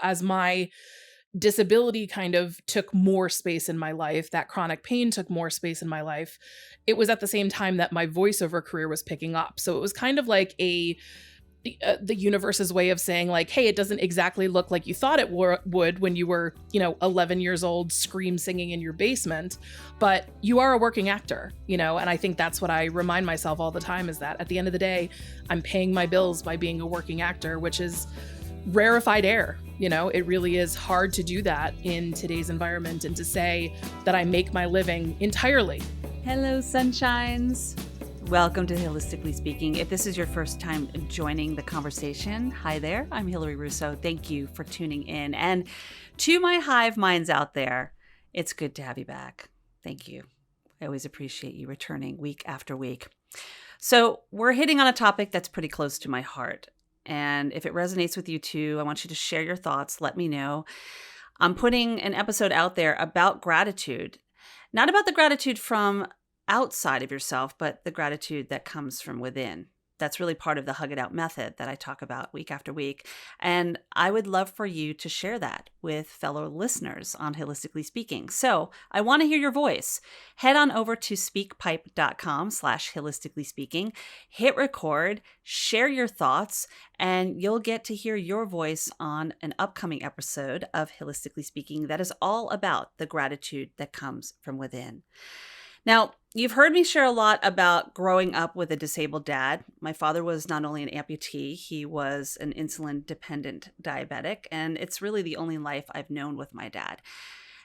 As my disability kind of took more space in my life, that chronic pain took more space in my life, it was at the same time that my voiceover career was picking up. So it was kind of like the universe's way of saying like, hey, it doesn't exactly look like you thought it would when you were, 11 years old, scream singing in your basement, but you are a working actor, and I think that's what I remind myself all the time, is that at the end of the day, I'm paying my bills by being a working actor, which is rarefied air. It really is hard to do that in today's environment, and to say that I make my living entirely. Hello, sunshines. Welcome to Hilistically Speaking. If this is your first time joining the conversation, hi there. I'm Hilary Russo. Thank you for tuning in. And to my hive minds out there, it's good to have you back. Thank you. I always appreciate you returning week after week. So we're hitting on a topic that's pretty close to my heart. And if it resonates with you too, I want you to share your thoughts. Let me know. I'm putting an episode out there about gratitude, not about the gratitude from outside of yourself, but the gratitude that comes from within. That's really part of the Hug It Out method that I talk about week after week. And I would love for you to share that with fellow listeners on Hilistically Speaking. So I want to hear your voice. Head on over to speakpipe.com/Hilistically Speaking, hit record, share your thoughts, and you'll get to hear your voice on an upcoming episode of Hilistically Speaking that is all about the gratitude that comes from within. Now, you've heard me share a lot about growing up with a disabled dad. My father was not only an amputee, he was an insulin-dependent diabetic, and it's really the only life I've known with my dad.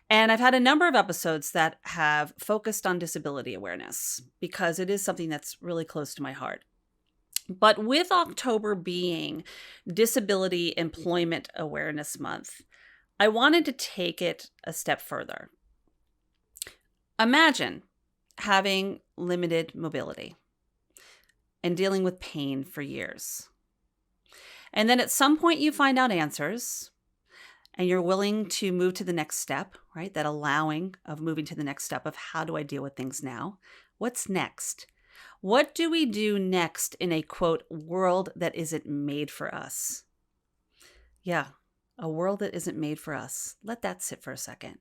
And I've had a number of episodes that have focused on disability awareness because it is something that's really close to my heart. But with October being Disability Employment Awareness Month, I wanted to take it a step further. Imagine having limited mobility and dealing with pain for years. And then at some point you find out answers and you're willing to move to the next step, right? That allowing of moving to the next step of how do I deal with things now? What's next? What do we do next in a, quote, world that isn't made for us? Yeah, a world that isn't made for us. Let that sit for a second.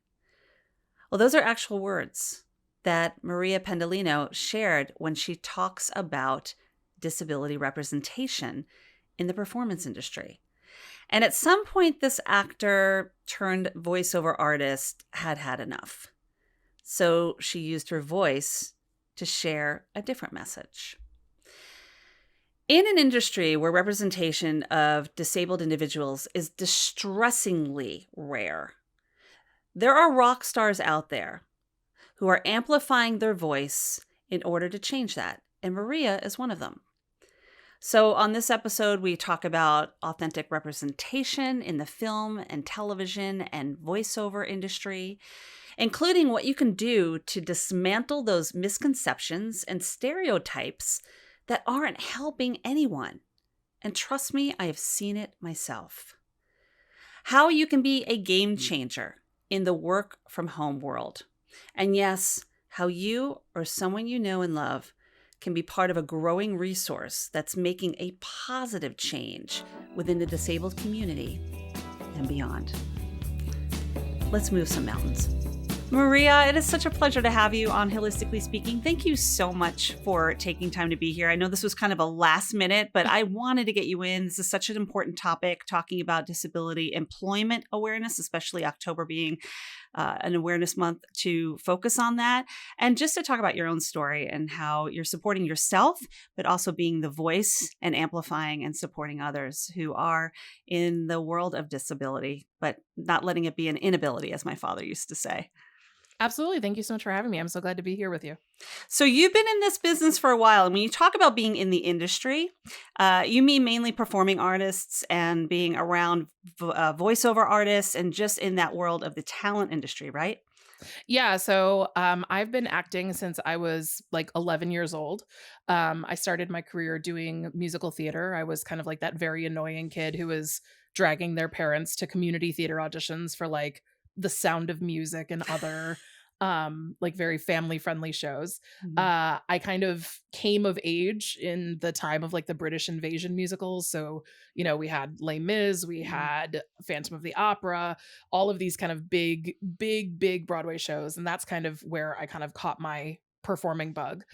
Well, those are actual words that Maria Pendolino shared when she talks about disability representation in the performance industry. And at some point, this actor turned voiceover artist had enough. So she used her voice to share a different message. In an industry where representation of disabled individuals is distressingly rare, there are rock stars out there who are amplifying their voice in order to change that. And Maria is one of them. So on this episode, we talk about authentic representation in the film and television and voiceover industry, including what you can do to dismantle those misconceptions and stereotypes that aren't helping anyone. And trust me, I have seen it myself. How you can be a game changer in the work from home world. And yes, how you or someone you know and love can be part of a growing resource that's making a positive change within the disabled community and beyond. Let's move some mountains. Maria, it is such a pleasure to have you on Hilistically Speaking. Thank you so much for taking time to be here. I know this was kind of a last minute, but I wanted to get you in. This is such an important topic, talking about disability employment awareness, especially October being an awareness month to focus on that. And just to talk about your own story and how you're supporting yourself, but also being the voice and amplifying and supporting others who are in the world of disability, but not letting it be an inability, as my father used to say. Absolutely. Thank you so much for having me. I'm so glad to be here with you. So you've been in this business for a while. And when you talk about being in the industry, you mean mainly performing artists and being around voiceover artists and just in that world of the talent industry, right? Yeah. So I've been acting since I was like 11 years old. I started my career doing musical theater. I was kind of like that very annoying kid who was dragging their parents to community theater auditions for like The Sound of Music and other like very family friendly shows. Mhm. I kind of came of age in the time of like the British invasion musicals. So, we had Les Mis, we Mhm. had Phantom of the Opera, all of these kind of big, big, big Broadway shows. And that's kind of where I kind of caught my performing bug.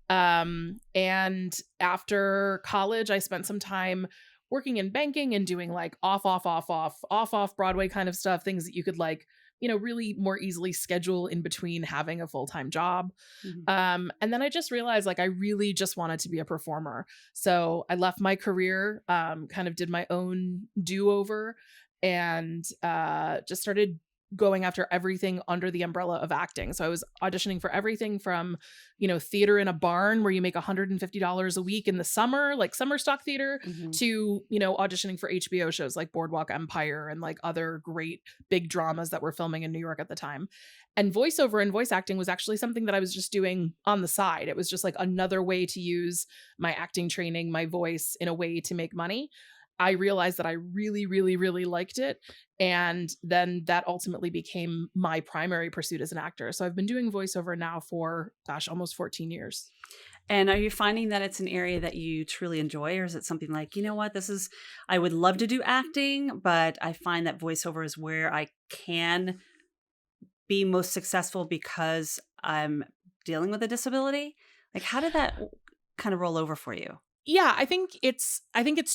And after college, I spent some time working in banking and doing like off Broadway kind of stuff, things that you could like, really more easily schedule in between having a full-time job. Mhm. And then I just realized like I really just wanted to be a performer. So I left my career, kind of did my own do-over and just started going after everything under the umbrella of acting. So I was auditioning for everything from, theater in a barn where you make $150 a week in the summer, like summer stock theater, Mhm. to, auditioning for HBO shows like Boardwalk Empire and like other great big dramas that were filming in New York at the time. And voiceover and voice acting was actually something that I was just doing on the side. It was just like another way to use my acting training, my voice in a way to make money. I realized that I really, really, really liked it. And then that ultimately became my primary pursuit as an actor. So I've been doing voiceover now for, gosh, almost 14 years. And are you finding that it's an area that you truly enjoy, or is it something like, what, I would love to do acting, but I find that voiceover is where I can be most successful because I'm dealing with a disability? Like, how did that kind of roll over for you? Yeah, I think it's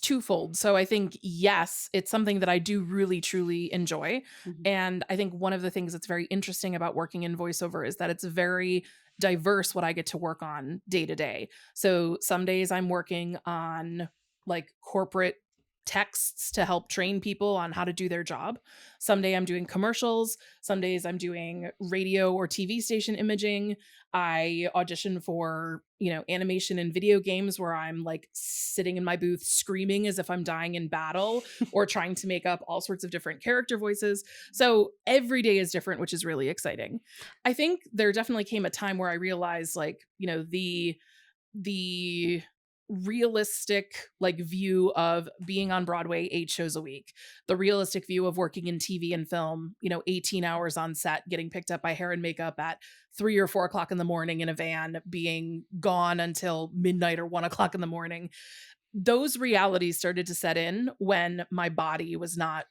twofold. So I think yes, it's something that I do really truly enjoy. Mhm. And I think one of the things that's very interesting about working in voiceover is that it's very diverse what I get to work on day to day. So some days I'm working on like corporate texts to help train people on how to do their job. Some day I'm doing commercials, some days I'm doing radio or TV station imaging. I audition for, animation and video games where I'm like sitting in my booth screaming as if I'm dying in battle or trying to make up all sorts of different character voices. So every day is different, which is really exciting. I think there definitely came a time where I realized like, the realistic like view of being on Broadway 8 shows a week, the realistic view of working in TV and film, 18 hours on set, getting picked up by hair and makeup at 3 or 4 o'clock in the morning in a van, being gone until midnight or 1 o'clock in the morning. Those realities started to set in when my body was not,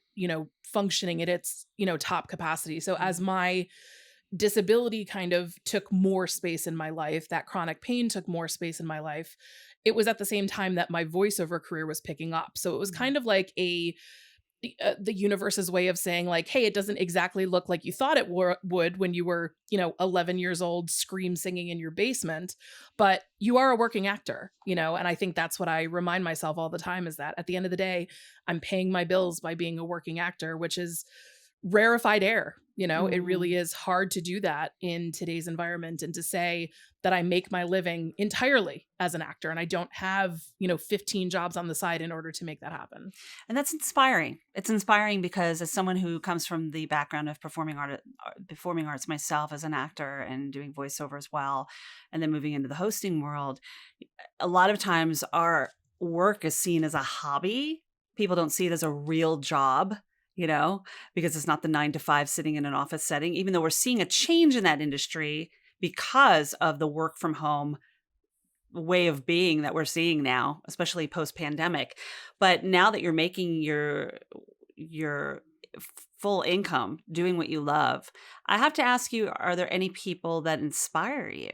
functioning at its, top capacity. So as Mhm. my disability kind of took more space in my life, that chronic pain took more space in my life, it was at the same time that my voiceover career was picking up. So it was Mhm. kind of like the universe's way of saying like, hey, it doesn't exactly look like you thought it would when you were, 11 years old, scream singing in your basement, but you are a working actor, and I think that's what I remind myself all the time is that at the end of the day, I'm paying my bills by being a working actor, which is rarefied air. It really Mhm. is hard to do that in today's environment and to say that I make my living entirely as an actor and I don't have, 15 jobs on the side in order to make that happen. And that's inspiring. It's inspiring because as someone who comes from the background of performing arts myself as an actor and doing voiceover as well, and then moving into the hosting world, a lot of times our work is seen as a hobby. People don't see it as a real job, you know, because it's not the 9 to 5 sitting in an office setting, even though we're seeing a change in that industry because of the work from home way of being that we're seeing now, especially post pandemic. But now that you're making your full income doing what you love, I have to ask you, are there any people that inspire you,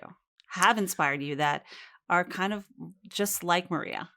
have inspired you that are kind of just like Maria?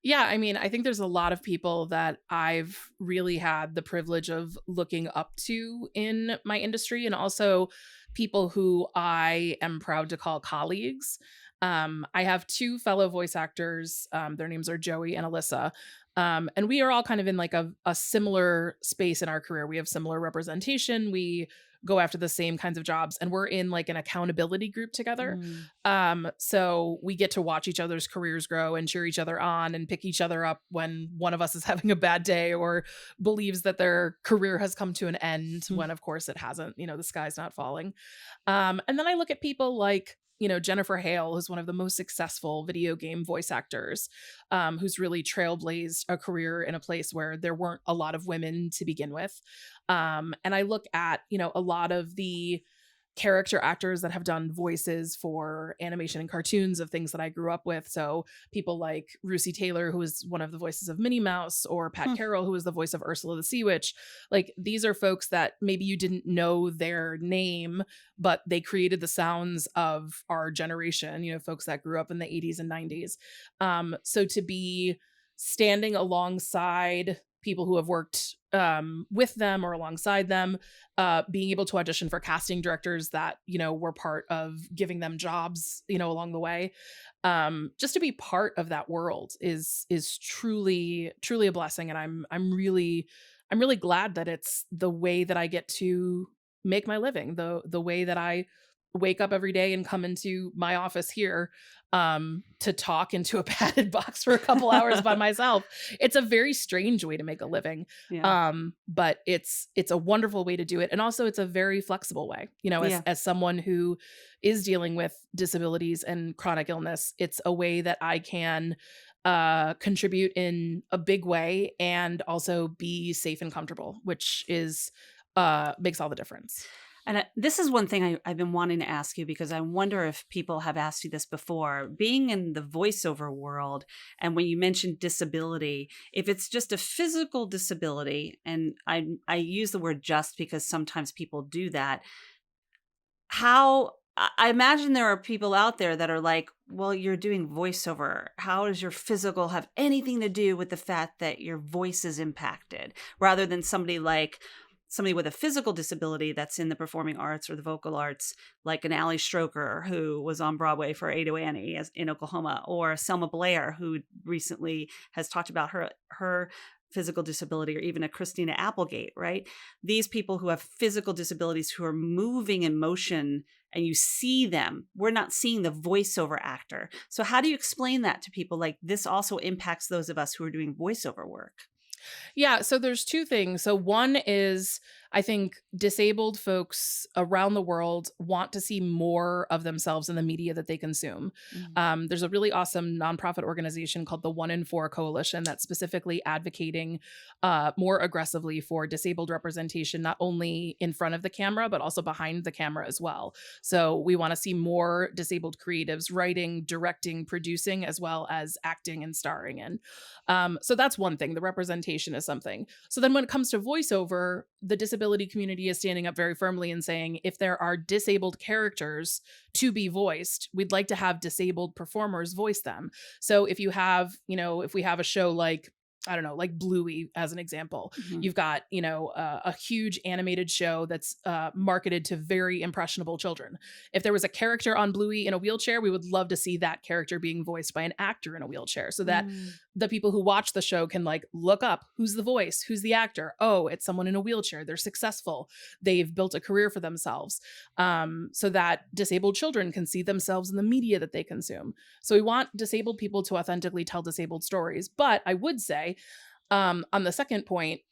Yeah, I mean, I think there's a lot of people that I've really had the privilege of looking up to in my industry, and also people who I am proud to call colleagues. I have two fellow voice actors. Their names are Joey and Alyssa. And we are all kind of in like a similar space in our career. We have similar representation. We go after the same kinds of jobs, and we're in like an accountability group together. Mm. So we get to watch each other's careers grow and cheer each other on and pick each other up when one of us is having a bad day or believes that their career has come to an end when of course it hasn't, the sky's not falling. And then I look at people like, Jennifer Hale, who's one of the most successful video game voice actors, who's really trailblazed a career in a place where there weren't a lot of women to begin with. And I look at, a lot of the character actors that have done voices for animation and cartoons of things that I grew up with. So people like Russi Taylor, who is one of the voices of Minnie Mouse, or Pat Carroll, who is the voice of Ursula the Sea Witch. Like, these are folks that maybe you didn't know their name, but they created the sounds of our generation, you know, folks that grew up in the 80s and 90s. So to be standing alongside people who have worked with them or alongside them, being able to audition for casting directors that, you know, were part of giving them jobs, you know, along the way. Just to be part of that world is truly a blessing. And I'm really glad that it's the way that I get to make my living, the way that I wake up every day and come into my office here to talk into a padded box for a couple hours by myself. It's a very strange way to make a living. Yeah. But it's a wonderful way to do it. And also it's a very flexible way, you know, Yeah. as someone who is dealing with disabilities and chronic illness, it's a way that I can contribute in a big way and also be safe and comfortable, which is makes all the difference. And this is one thing I've been wanting to ask you, because I wonder if people have asked you this before. Being in the voiceover world, and when you mentioned disability, if it's just a physical disability, and I use the word just because sometimes people do that, how I imagine there are people out there that are like, well, you're doing voiceover. How does your physical have anything to do with the fact that your voice is impacted, rather than somebody with a physical disability that's in the performing arts or the vocal arts, like an Ally Stroker, who was on Broadway for Ada Annie in Oklahoma, or Selma Blair, who recently has talked about her physical disability, or even a Christina Applegate, right? These people who have physical disabilities who are moving in motion, and you see them. We're not seeing the voiceover actor. So how do you explain that to people? Like, this also impacts those of us who are doing voiceover work. Yeah, so there's two things. So one is, I think disabled folks around the world want to see more of themselves in the media that they consume. There's a really awesome nonprofit organization called the 1 in 4 Coalition that's specifically advocating more aggressively for disabled representation, not only in front of the camera, but also behind the camera as well. So we want to see more disabled creatives writing, directing, producing, as well as acting and starring in. So that's one thing. The representation is something. So then when it comes to voiceover, the disability community is standing up very firmly and saying, if there are disabled characters to be voiced, we'd like to have disabled performers voice them. So if you have, you know, if we have a show like, I don't know, like Bluey as an example, you've got, you know, a huge animated show that's marketed to very impressionable children. If there was a character on Bluey in a wheelchair, we would love to see that character being voiced by an actor in a wheelchair, so that the people who watch the show can like look up who's the voice, who's the actor. Oh, it's someone in a wheelchair. They're successful. They've built a career for themselves. So that disabled children can see themselves in the media that they consume. So we want disabled people to authentically tell disabled stories. But I would say, on the second point,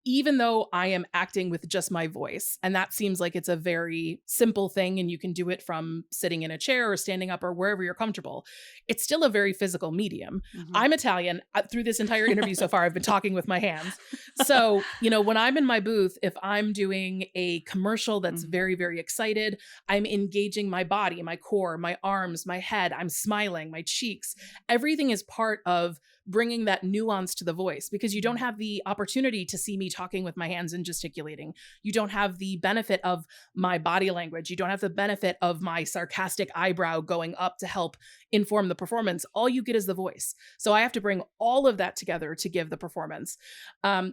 even though I am acting with just my voice, and that seems like it's a very simple thing and you can do it from sitting in a chair or standing up or wherever you're comfortable, it's still a very physical medium. I'm Italian. Through this entire interview so far, I've been talking with my hands. So, you know, when I'm in my booth, if I'm doing a commercial that's very, very excited, I'm engaging my body, my core, my arms, my head, I'm smiling, my cheeks. Everything is part of bringing that nuance to the voice, because you don't have the opportunity to see me talking with my hands and gesticulating. You don't have the benefit of my body language. You don't have the benefit of my sarcastic eyebrow going up to help inform the performance. All you get is the voice. So I have to bring all of that together to give the performance.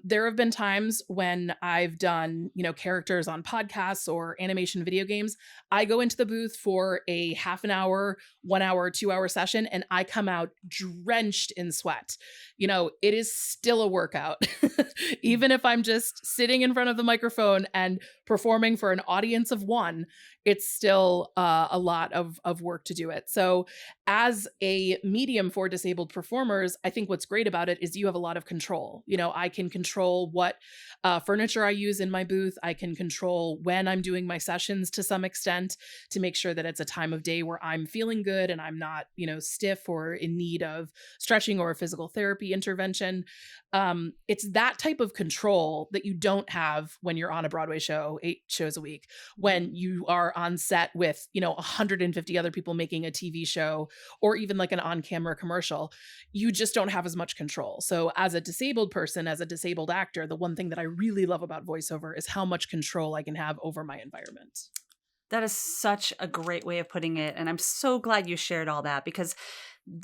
There have been times when I've done, you know, characters on podcasts or animation video games. I go into the booth for a half an hour, 1 hour, 2 hour session, and I come out drenched in sweat. You know, it is still a workout. Even if I'm just sitting in front of the microphone and performing for an audience of one, it's still a lot of work to do it. So as a medium for disabled performers, I think what's great about it is you have a lot of control. You know, I can control what furniture I use in my booth. I can control when I'm doing my sessions to some extent to make sure that it's a time of day where I'm feeling good and I'm not, you know, stiff or in need of stretching or physical physical therapy intervention. It's that type of control that you don't have when you're on a Broadway show, 8 shows a week, when you are on set with, 150 other people making a TV show, or even like an on-camera commercial. You just don't have as much control. So as a disabled person, as a disabled actor, the one thing that I really love about voiceover is how much control I can have over my environment. That is such a great way of putting it. And I'm so glad you shared all that, because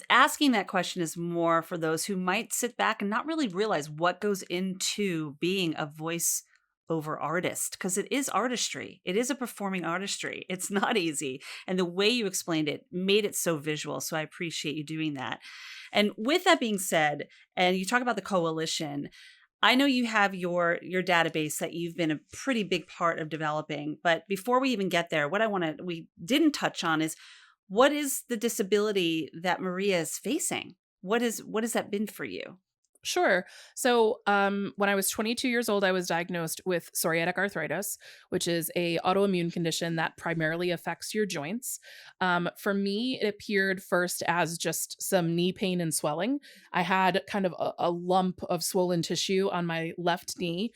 asking that question is more for those who might sit back and not really realize what goes into being a voice over artist, because it is artistry. It is a performing artistry. It's not easy. And the way you explained it made it so visual. So I appreciate you doing that. And with that being said, and you talk about the coalition, I know you have your database that you've been a pretty big part of developing. But before we even get there, we didn't touch on is, what is the disability that Maria is facing? What has that been for you? Sure. So when I was 22 years old, I was diagnosed with psoriatic arthritis, which is a autoimmune condition that primarily affects your joints. For me, it appeared first as just some knee pain and swelling. I had kind of a lump of swollen tissue on my left knee,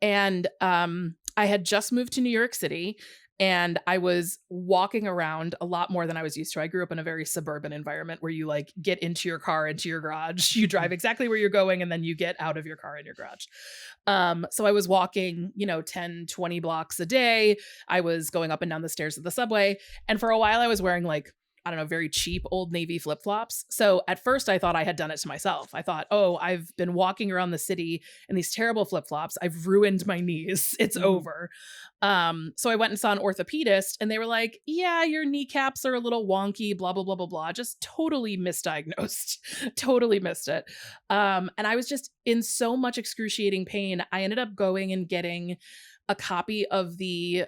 and I had just moved to New York City. And I was walking around a lot more than I was used to. I grew up in a very suburban environment where you like get into your car, into your garage, you drive exactly where you're going, and then you get out of your car in your garage. So I was walking, 10, 20 blocks a day. I was going up and down the stairs of the subway. And for a while I was wearing like, I don't know, very cheap Old Navy flip-flops. So at first I thought I had done it to myself. I thought, oh, I've been walking around the city in these terrible flip-flops. I've ruined my knees. It's over. So I went and saw an orthopedist, and they were like, yeah, your kneecaps are a little wonky, blah, blah, blah, blah, blah. Just totally misdiagnosed. Totally missed it. And I was just in so much excruciating pain. I ended up going and getting a copy of the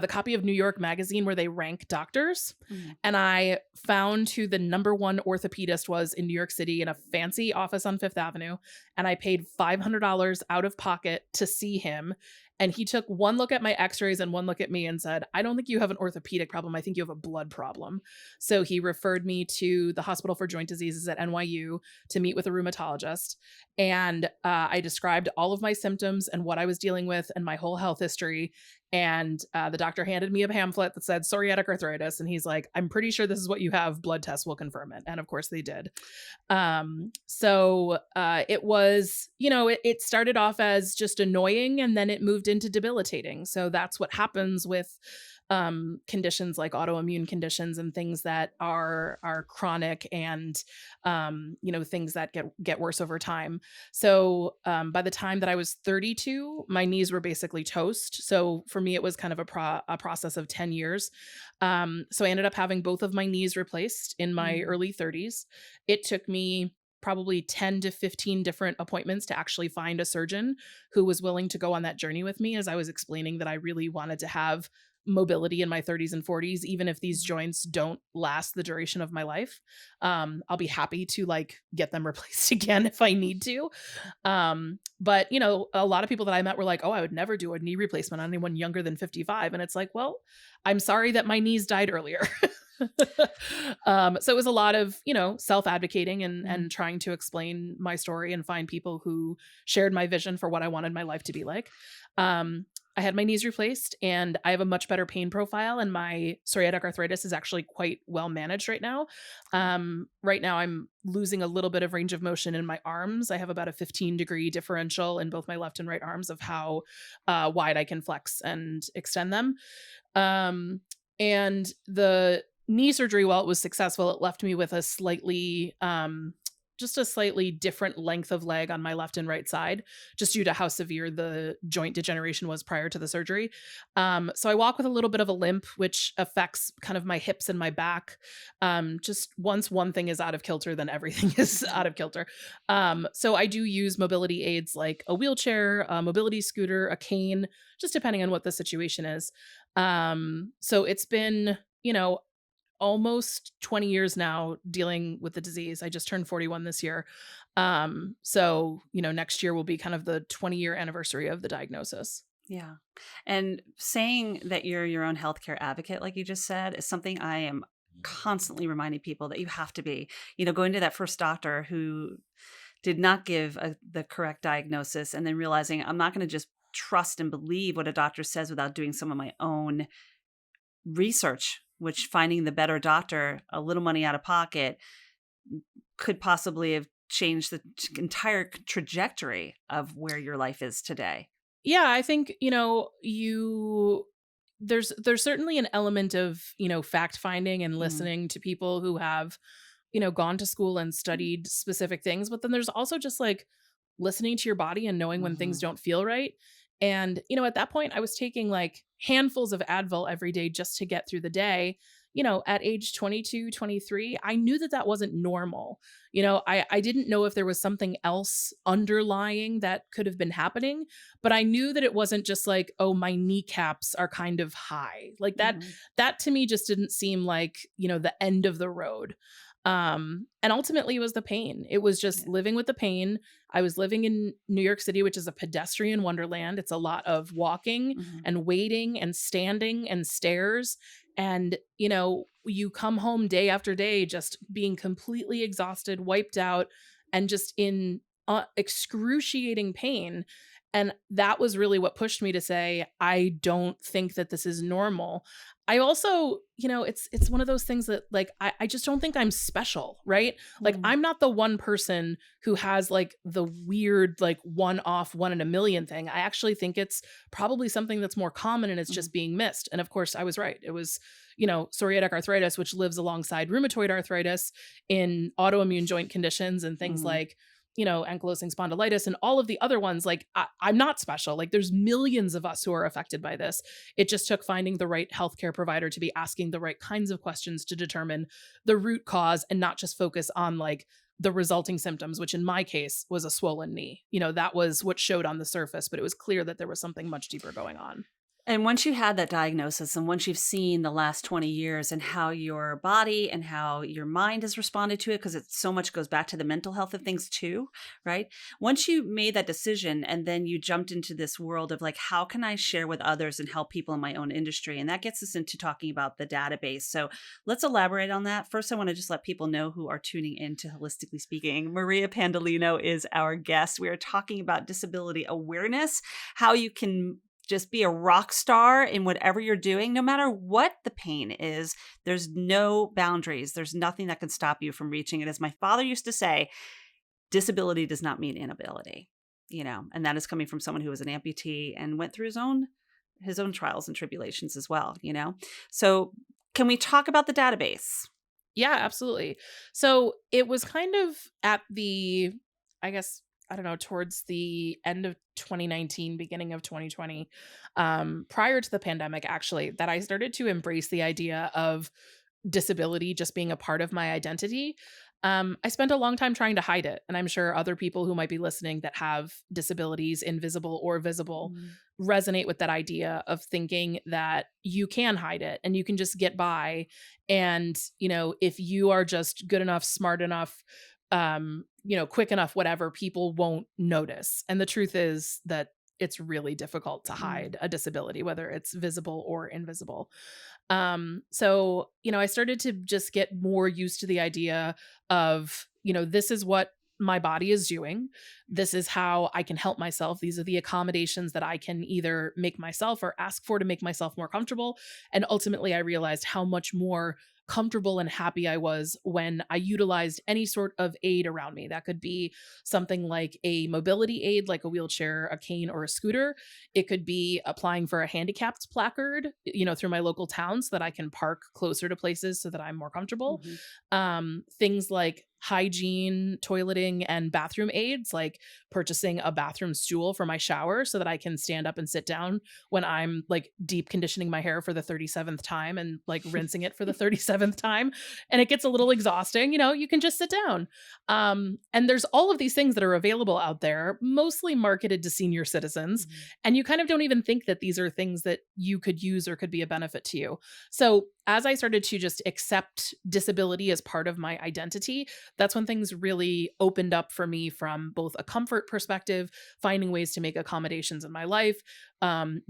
copy of New York Magazine where they rank doctors. And I found who the number one orthopedist was in New York City in a fancy office on Fifth Avenue. And I paid $500 out of pocket to see him. And he took one look at my x-rays and one look at me and said, I don't think you have an orthopedic problem. I think you have a blood problem. So he referred me to the Hospital for Joint Diseases at NYU to meet with a rheumatologist. And I described all of my symptoms and what I was dealing with and my whole health history. And the doctor handed me a pamphlet that said psoriatic arthritis. And he's like, I'm pretty sure this is what you have. Blood tests will confirm it. And of course they did. So it was, it started off as just annoying, and then it moved into debilitating. So that's what happens with conditions like autoimmune conditions and things that are chronic and things that get worse over time. So by the time that I was 32, my knees were basically toast. So for me, it was kind of a process of 10 years. So I ended up having both of my knees replaced in my early 30s. It took me probably 10 to 15 different appointments to actually find a surgeon who was willing to go on that journey with me, as I was explaining that I really wanted to have mobility in my 30s and 40s, even if these joints don't last the duration of my life. I'll be happy to like get them replaced again if I need to. But a lot of people that I met were like, oh, I would never do a knee replacement on anyone younger than 55. And it's like, well, I'm sorry that my knees died earlier. So it was a lot of, self-advocating and trying to explain my story and find people who shared my vision for what I wanted my life to be like. I had my knees replaced, and I have a much better pain profile, and my psoriatic arthritis is actually quite well managed right now. Right now I'm losing a little bit of range of motion in my arms. I have about a 15-degree differential in both my left and right arms of how wide I can flex and extend them. And the knee surgery, while it was successful, it left me with a slightly different length of leg on my left and right side, just due to how severe the joint degeneration was prior to the surgery. So I walk with a little bit of a limp, which affects kind of my hips and my back. Just once one thing is out of kilter, then everything is out of kilter. So I do use mobility aids like a wheelchair, a mobility scooter, a cane, just depending on what the situation is. So it's been, almost 20 years now dealing with the disease. I just turned 41 this year. So, next year will be kind of the 20-year anniversary of the diagnosis. Yeah. And saying that you're your own healthcare advocate, like you just said, is something I am constantly reminding people that you have to be, going to that first doctor who did not give the correct diagnosis, and then realizing I'm not going to just trust and believe what a doctor says without doing some of my own research, which finding the better doctor, a little money out of pocket, could possibly have changed the entire trajectory of where your life is today. Yeah, I think, there's certainly an element of, fact finding and Mhm. listening to people who have, gone to school and studied specific things, but then there's also just like listening to your body and knowing when things Mhm. don't feel right. And, at that point I was taking like handfuls of Advil every day just to get through the day. At age 22, 23, I knew that that wasn't normal. I didn't know if there was something else underlying that could have been happening, but I knew that it wasn't just like, oh, my kneecaps are kind of high. Like Mhm. that to me just didn't seem like, the end of the road. And ultimately it was the pain. It was just Yeah. living with the pain. I was living in New York City, which is a pedestrian wonderland. It's a lot of walking Mhm. and waiting and standing and stairs. And, you come home day after day just being completely exhausted, wiped out, and just in excruciating pain. And that was really what pushed me to say, I don't think that this is normal. I also, it's one of those things that like I just don't think I'm special, right? Like Mhm. I'm not the one person who has like the weird, like one-off, one in a million thing. I actually think it's probably something that's more common and it's Mhm. just being missed. And of course I was right. It was, psoriatic arthritis, which lives alongside rheumatoid arthritis in autoimmune joint conditions and things Mhm. like ankylosing spondylitis and all of the other ones. Like I'm not special. Like there's millions of us who are affected by this. It just took finding the right healthcare provider to be asking the right kinds of questions to determine the root cause and not just focus on like the resulting symptoms, which in my case was a swollen knee. That was what showed on the surface, but it was clear that there was something much deeper going on. And once you had that diagnosis and once you've seen the last 20 years and how your body and how your mind has responded to it, because it so much goes back to the mental health of things too, right? Once you made that decision and then you jumped into this world of like, how can I share with others and help people in my own industry? And that gets us into talking about the database. So let's elaborate on that. First, I want to just let people know who are tuning in to Holistically Speaking. Maria Pendolino is our guest. We are talking about disability awareness, how you can just be a rock star in whatever you're doing, no matter what the pain is. There's no boundaries. There's nothing that can stop you from reaching it. As my father used to say, disability does not mean inability, and that is coming from someone who was an amputee and went through his own trials and tribulations as well. So can we talk about the database? Yeah, absolutely. So it was kind of at the, I guess, I don't know, towards the end of 2019, beginning of 2020, prior to the pandemic, actually, that I started to embrace the idea of disability just being a part of my identity. I spent a long time trying to hide it. And I'm sure other people who might be listening that have disabilities, invisible or visible, Mhm. resonate with that idea of thinking that you can hide it and you can just get by. And, if you are just good enough, smart enough, quick enough, whatever, people won't notice. And the truth is that it's really difficult to Mm. hide a disability, whether it's visible or invisible. So, I started to just get more used to the idea of, this is what my body is doing. This is how I can help myself. These are the accommodations that I can either make myself or ask for to make myself more comfortable. And ultimately, I realized how much more comfortable and happy I was when I utilized any sort of aid around me. That could be something like a mobility aid, like a wheelchair, a cane, or a scooter. It could be applying for a handicapped placard, through my local town so that I can park closer to places so that I'm more comfortable. Mhm. Things like hygiene, toileting, and bathroom aids, like purchasing a bathroom stool for my shower so that I can stand up and sit down when I'm like deep conditioning my hair for the 37th time and like rinsing it for the 37th time. And it gets a little exhausting, you can just sit down. And there's all of these things that are available out there, mostly marketed to senior citizens. Mhm. And you kind of don't even think that these are things that you could use or could be a benefit to you. So as I started to just accept disability as part of my identity, that's when things really opened up for me from both a comfort perspective, finding ways to make accommodations in my life,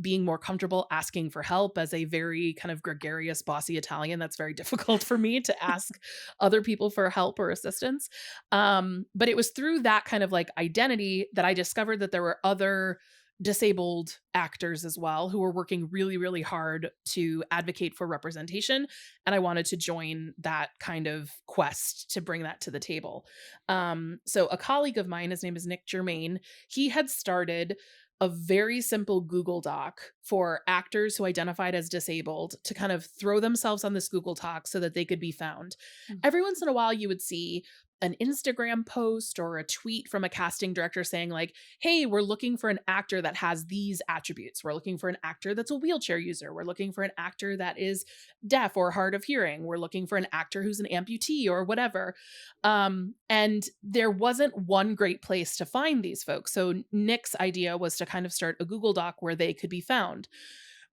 being more comfortable asking for help. As a very kind of gregarious, bossy Italian, that's very difficult for me to ask other people for help or assistance. But it was through that kind of like identity that I discovered that there were other disabled actors as well who were working really, really hard to advocate for representation. And I wanted to join that kind of quest to bring that to the table. So a colleague of mine, his name is Nick Germain, he had started a very simple Google Doc for actors who identified as disabled to kind of throw themselves on this Google Doc so that they could be found. Every once in a while, you would see an Instagram post or a tweet from a casting director saying like, hey, we're looking for an actor that has these attributes. We're looking for an actor that's a wheelchair user. We're looking for an actor that is deaf or hard of hearing. We're looking for an actor who's an amputee or whatever. And there wasn't one great place to find these folks. So Nick's idea was to kind of start a Google Doc where they could be found.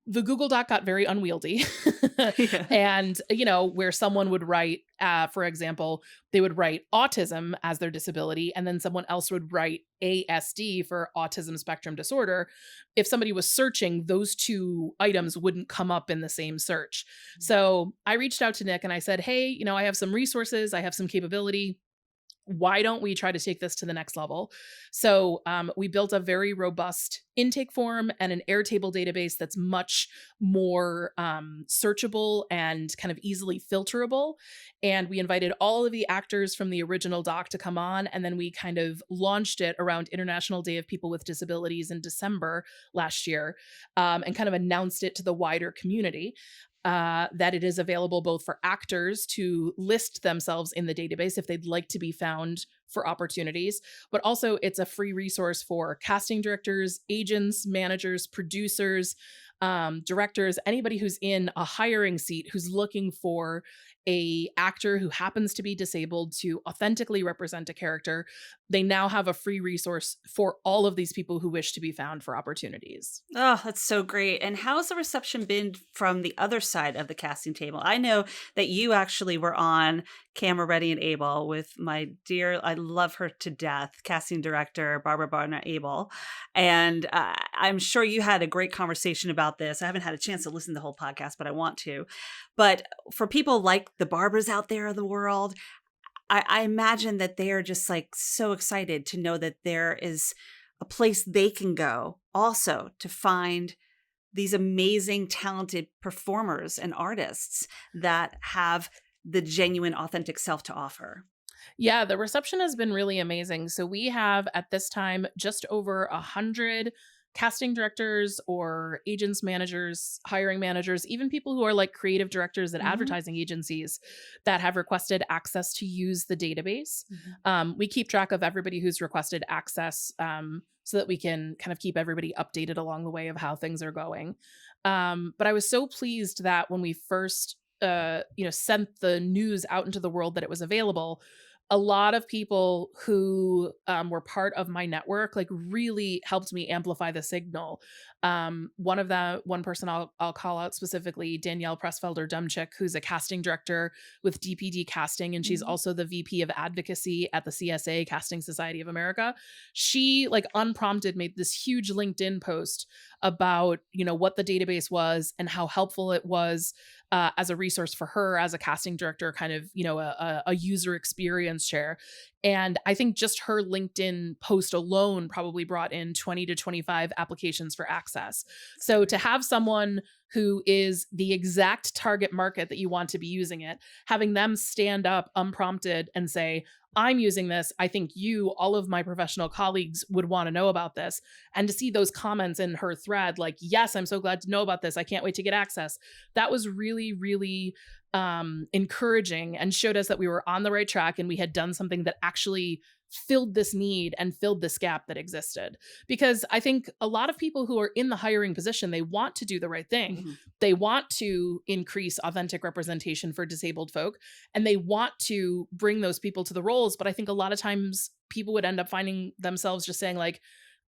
The Google Doc got very unwieldy. Yeah. And, where someone would write, for example, they would write autism as their disability, and then someone else would write ASD for autism spectrum disorder. If somebody was searching, those two items wouldn't come up in the same search. So I reached out to Nick and I said, hey, I have some resources, I have some capability. Why don't we try to take this to the next level? So we built a very robust intake form and an Airtable database that's much more searchable and kind of easily filterable. And we invited all of the actors from the original doc to come on. And then we kind of launched it around International Day of People with Disabilities in December last year, and kind of announced it to the wider community. That it is available both for actors to list themselves in the database if they'd like to be found for opportunities, but also it's a free resource for casting directors, agents, managers, producers, directors, anybody who's in a hiring seat who's looking for a actor who happens to be disabled to authentically represent a character. They now have a free resource for all of these people who wish to be found for opportunities. Oh, that's so great. And how has the reception been from the other side of the casting table? I know that you actually were on Camera Ready and Able with my dear, I love her to death, casting director, Barbara Barner-Abel. And I'm sure you had a great conversation about this. I haven't had a chance to listen to the whole podcast, but I want to. But for people like the Barbers out there in the world, I imagine that they are just like so excited to know that there is a place they can go also to find these amazing, talented performers and artists that have the genuine, authentic self to offer. Yeah, the reception has been really amazing. So we have at this time just over 100 casting directors or agents, managers, hiring managers, even people who are like creative directors at advertising agencies that have requested access to use the database. We keep track of everybody who's requested access, so that we can kind of keep everybody updated along the way of how things are going. But I was so pleased that when we first sent the news out into the world that it was available, a lot of people who were part of my network like really helped me amplify the signal. One person I'll call out specifically, Danielle Pressfelder-Dumchik, who's a casting director with DPD Casting, and she's also the VP of Advocacy at the CSA, Casting Society of America. She like unprompted made this huge LinkedIn post about what the database was and how helpful it was as a resource for her as a casting director, kind of a user experience share. And I think just her LinkedIn post alone probably brought in 20 to 25 applications for access. So to have someone who is the exact target market that you want to be using it, having them stand up unprompted and say, I'm using this. I think all of my professional colleagues would want to know about this. And to see those comments in her thread, like, yes, I'm so glad to know about this. I can't wait to get access. That was really, really encouraging and showed us that we were on the right track and we had done something that actually filled this need and filled this gap that existed. Because I think a lot of people who are in the hiring position, they want to do the right thing. They want to increase authentic representation for disabled folk, and they want to bring those people to the roles. But I think a lot of times people would end up finding themselves just saying like,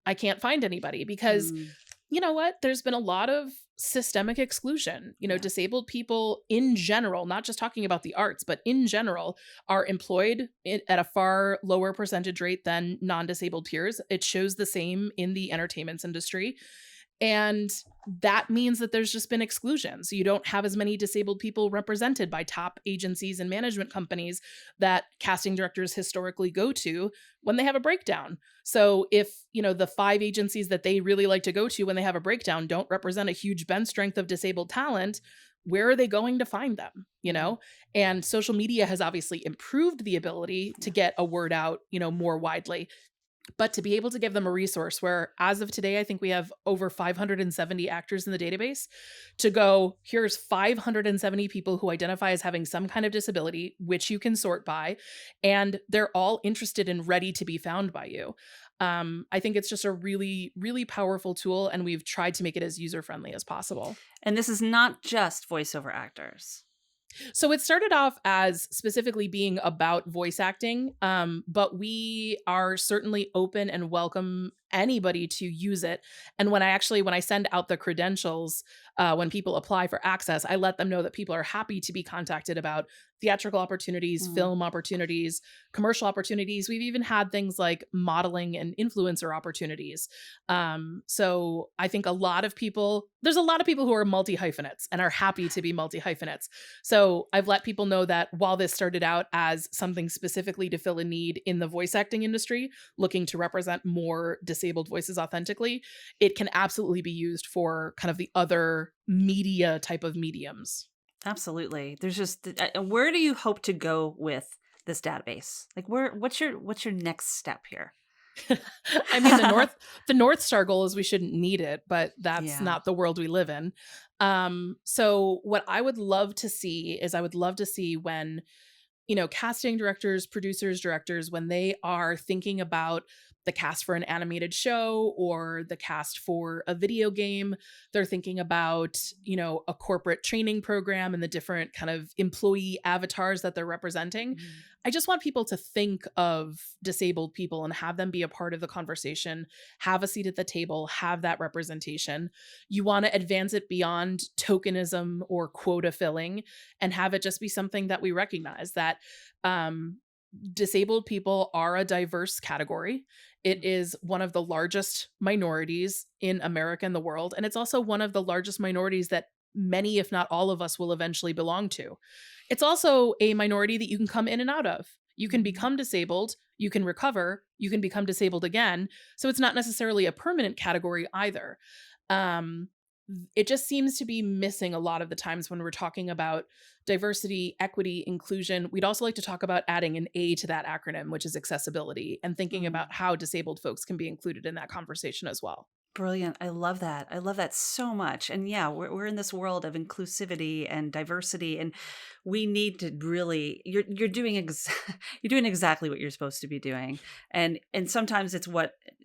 I can't find anybody, because you know what? There's been a lot of systemic exclusion. Yeah. Disabled people in general, not just talking about the arts, but in general, are employed at a far lower percentage rate than non-disabled peers. It shows the same in the entertainment industry. And that means that there's just been exclusion. So you don't have as many disabled people represented by top agencies and management companies that casting directors historically go to when they have a breakdown. So if, the 5 agencies that they really like to go to when they have a breakdown don't represent a huge bench strength of disabled talent, where are they going to find them? And social media has obviously improved the ability to get a word out, more widely. But to be able to give them a resource where, as of today, I think we have over 570 actors in the database, to go, here's 570 people who identify as having some kind of disability, which you can sort by, and they're all interested and ready to be found by you. I think it's just a really, really powerful tool, and we've tried to make it as user-friendly as possible. And this is not just voiceover actors. So it started off as specifically being about voice acting, but we are certainly open and welcome anybody to use it. And when I send out the credentials, when people apply for access, I let them know that people are happy to be contacted about theatrical opportunities, film opportunities, commercial opportunities. We've even had things like modeling and influencer opportunities. So I think there's a lot of people who are multi-hyphenates and are happy to be multi-hyphenates. So I've let people know that while this started out as something specifically to fill a need in the voice acting industry, looking to represent more disabled voices authentically, it can absolutely be used for kind of the other media type of mediums. Absolutely. There's just, where do you hope to go with this database? Like, what's your next step here? I mean, the North Star goal is we shouldn't need it, but that's not the world we live in. So what I would love to see is when, casting directors, producers, directors, when they are thinking about the cast for an animated show or the cast for a video game, they're thinking about, a corporate training program and the different kind of employee avatars that they're representing. I just want people to think of disabled people and have them be a part of the conversation, have a seat at the table, have that representation. You want to advance it beyond tokenism or quota filling and have it just be something that we recognize that disabled people are a diverse category. It is one of the largest minorities in America and the world. And it's also one of the largest minorities that many, if not all of us, will eventually belong to. It's also a minority that you can come in and out of. You can become disabled, you can recover, you can become disabled again. So it's not necessarily a permanent category either. It just seems to be missing a lot of the times when we're talking about diversity, equity, inclusion. We'd also like to talk about adding an A to that acronym, which is accessibility, and thinking about how disabled folks can be included in that conversation as well. Brilliant. I love that. I love that so much. And yeah, we're in this world of inclusivity and diversity, and we need to really, you're doing exactly what you're supposed to be doing. And sometimes it's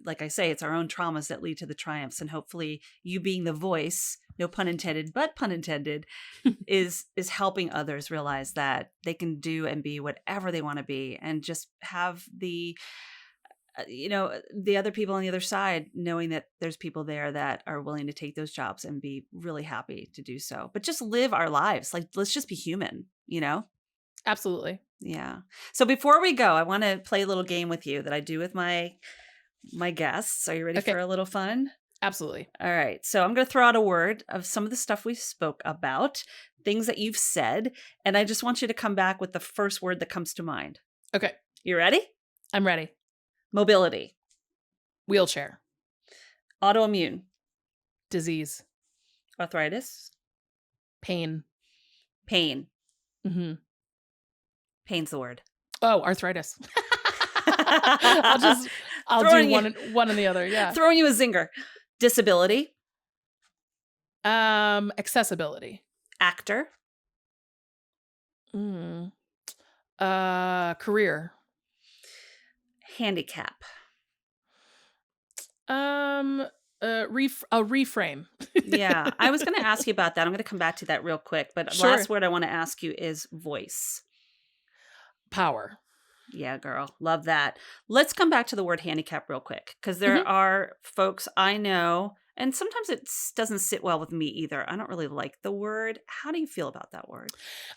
like I say, it's our own traumas that lead to the triumphs. And hopefully you being the voice, no pun intended, but pun intended, is helping others realize that they can do and be whatever they want to be, and just have the other people on the other side, knowing that there's people there that are willing to take those jobs and be really happy to do so. But just live our lives. Like, let's just be human, Absolutely. Yeah. So before we go, I want to play a little game with you that I do with my guests. Are you ready for a little fun? Absolutely. All right. So I'm going to throw out a word of some of the stuff we spoke about, things that you've said, and I just want you to come back with the first word that comes to mind. Okay. You ready? I'm ready. Mobility. Wheelchair. Autoimmune. Disease. Arthritis. Pain. Pain. Mm-hmm. Pain's the word. Oh, arthritis. I'll do one and the other. Yeah. Throwing you a zinger. Disability. Accessibility. Actor. Career. Handicap. A reframe. Yeah, I was going to ask you about that. I'm going to come back to that real quick, but Sure. Last word I want to ask you is voice. Power. Yeah, girl. Love that. Let's come back to the word handicap real quick, because there are folks I know And sometimes it doesn't sit well with me either. I don't really like the word. How do you feel about that word?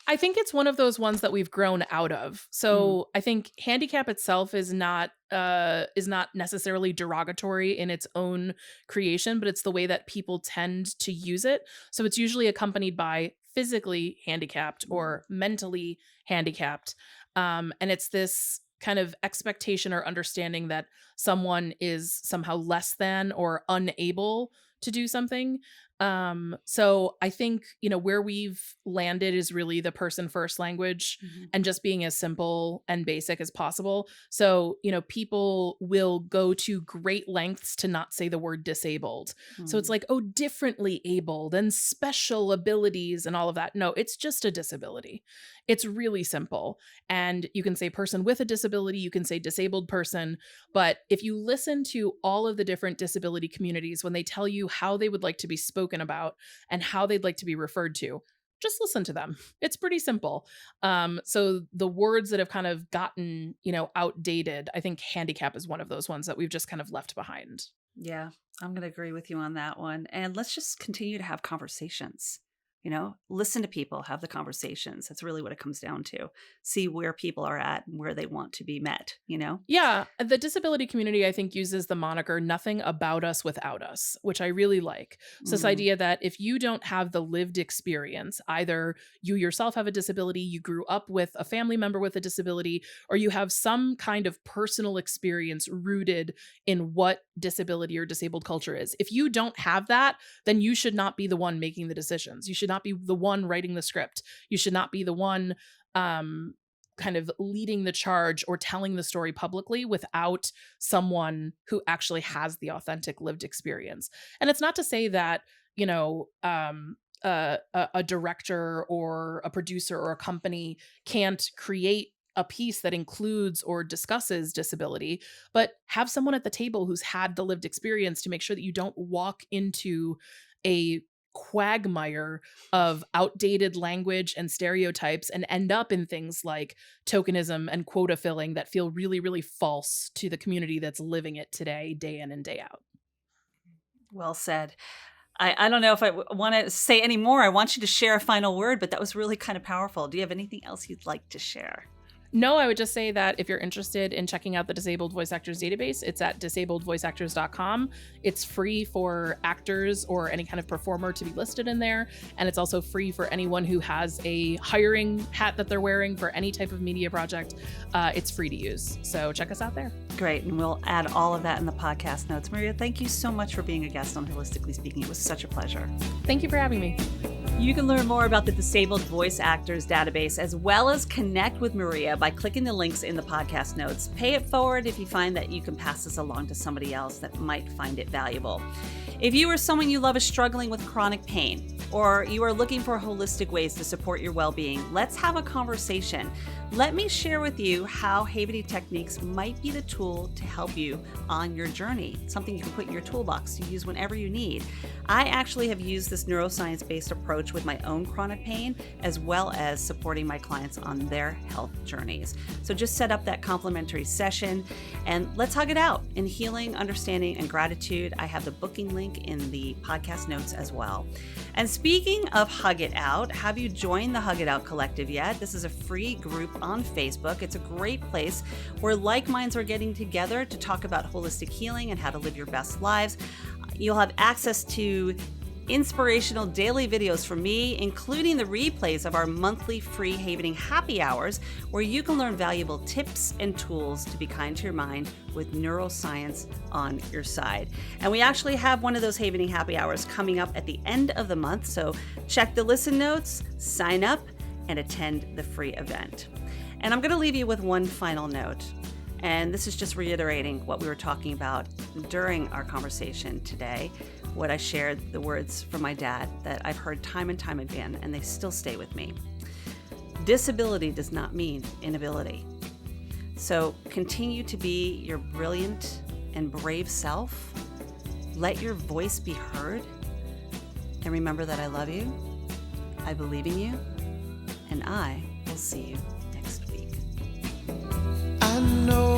I think it's one of those ones that we've grown out of. So I think handicap itself is not necessarily derogatory in its own creation, but it's the way that people tend to use it. So it's usually accompanied by physically handicapped or mentally handicapped. And it's this kind of expectation or understanding that someone is somehow less than or unable to do something. So I think, where we've landed is really the person first language and just being as simple and basic as possible. So, people will go to great lengths to not say the word disabled. So it's like, oh, differently abled and special abilities and all of that. No, it's just a disability. It's really simple. And you can say person with a disability, you can say disabled person. But if you listen to all of the different disability communities, when they tell you how they would like to be spoken about and how they'd like to be referred to, just listen to them. It's pretty simple. So the words that have kind of gotten, outdated, I think handicap is one of those ones that we've just kind of left behind. Yeah, I'm going to agree with you on that one. And let's just continue to have conversations. Listen to people, have the conversations. That's really what it comes down to. See where people are at and where they want to be met, Yeah. The disability community, I think, uses the moniker nothing about us without us, which I really like. So this idea that if you don't have the lived experience, either you yourself have a disability, you grew up with a family member with a disability, or you have some kind of personal experience rooted in what disability or disabled culture is. If you don't have that, then you should not be the one making the decisions. You should not be the one writing the script. You should not be the one kind of leading the charge or telling the story publicly without someone who actually has the authentic lived experience. And it's not to say that, a director or a producer or a company can't create a piece that includes or discusses disability, but have someone at the table who's had the lived experience to make sure that you don't walk into a quagmire of outdated language and stereotypes and end up in things like tokenism and quota filling that feel really, really false to the community that's living it today, day in and day out. Well said. I don't know if I want to say any more. I want you to share a final word, but that was really kind of powerful. Do you have anything else you'd like to share? No, I would just say that if you're interested in checking out the Disabled Voice Actors database, it's at disabledvoiceactors.com. It's free for actors or any kind of performer to be listed in there. And it's also free for anyone who has a hiring hat that they're wearing for any type of media project. It's free to use. So check us out there. Great. And we'll add all of that in the podcast notes. Maria, thank you so much for being a guest on Holistically Speaking. It was such a pleasure. Thank you for having me. You can learn more about the Disabled Voice Actors database as well as connect with Maria by clicking the links in the podcast notes. Pay it forward if you find that you can pass this along to somebody else that might find it valuable. If you or someone you love is struggling with chronic pain, or you are looking for holistic ways to support your well-being, let's have a conversation. Let me share with you how Hilary techniques might be the tool to help you on your journey, something you can put in your toolbox to use whenever you need. I actually have used this neuroscience-based approach with my own chronic pain, as well as supporting my clients on their health journeys. So just set up that complimentary session and let's hug it out in healing, understanding, and gratitude. I have the booking link in the podcast notes as well. And speaking of Hug It Out, have you joined the Hug It Out Collective yet? This is a free group on Facebook. It's a great place where like minds are getting together to talk about holistic healing and how to live your best lives. You'll have access to inspirational daily videos from me, including the replays of our monthly free Havening happy hours, where you can learn valuable tips and tools to be kind to your mind with neuroscience on your side. And we actually have one of those Havening happy hours coming up at the end of the month, so check the listen notes, sign up, and attend the free event. And I'm going to leave you with one final note. And this is just reiterating what we were talking about during our conversation today, what I shared, the words from my dad that I've heard time and time again, and they still stay with me. Disability does not mean inability. So continue to be your brilliant and brave self. Let your voice be heard. And remember that I love you, I believe in you, and I will see you next week. I know